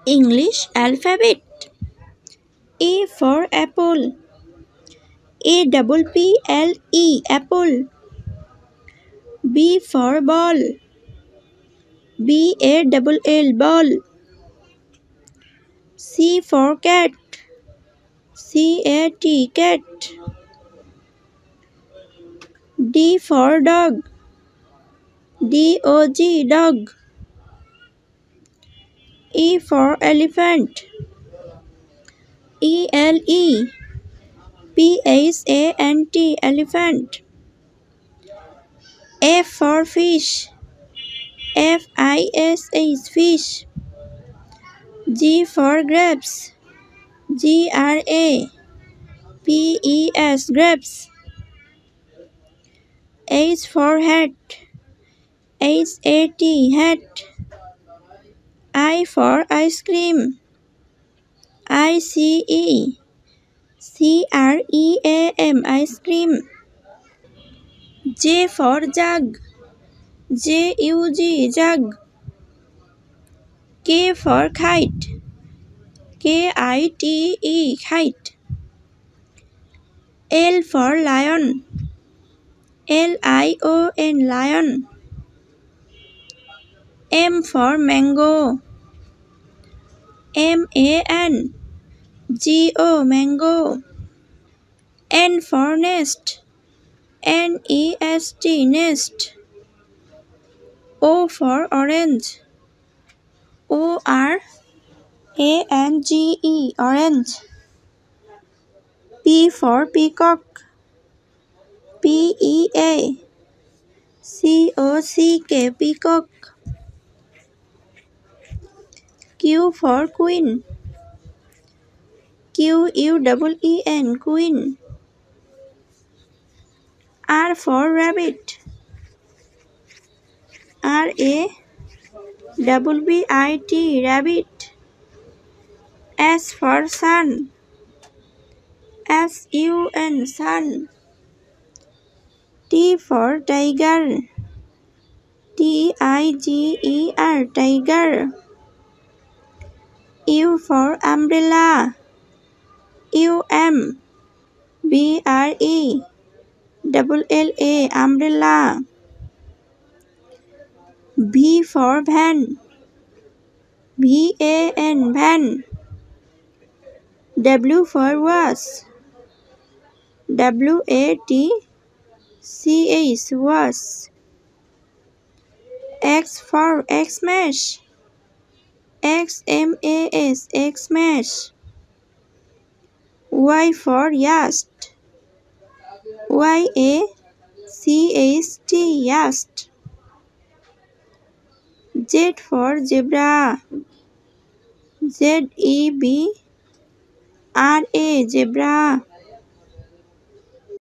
English alphabet. A for apple. APPLE apple. B for ball. BALL ball. C for cat. CAT cat. D for dog. DOG dog. E for elephant. ELEPHANT elephant. F for fish. FISH fish. G for grapes. GRAPES grapes. H for hat. HAT hat. I for ice cream. ICECREAM ice cream. J for jug. JUG jug. K for kite. KITE kite. L for lion. LION lion. M for mango. MANGO mango. N for nest. NEST nest. O for orange. ORANGE orange. P for peacock. PEACOCK peacock. Q for queen. QUEEN queen. R for rabbit. RABBIT rabbit. S for sun. SUN sun. T for tiger. TIGER tiger. U for umbrella. UMBRELLA umbrella. V for van. VAN van. W for was. WATCH was. X for Xmas. XMAS Xmas. Y for yacht. YACHT yacht. Z for zebra. ZEBRA zebra.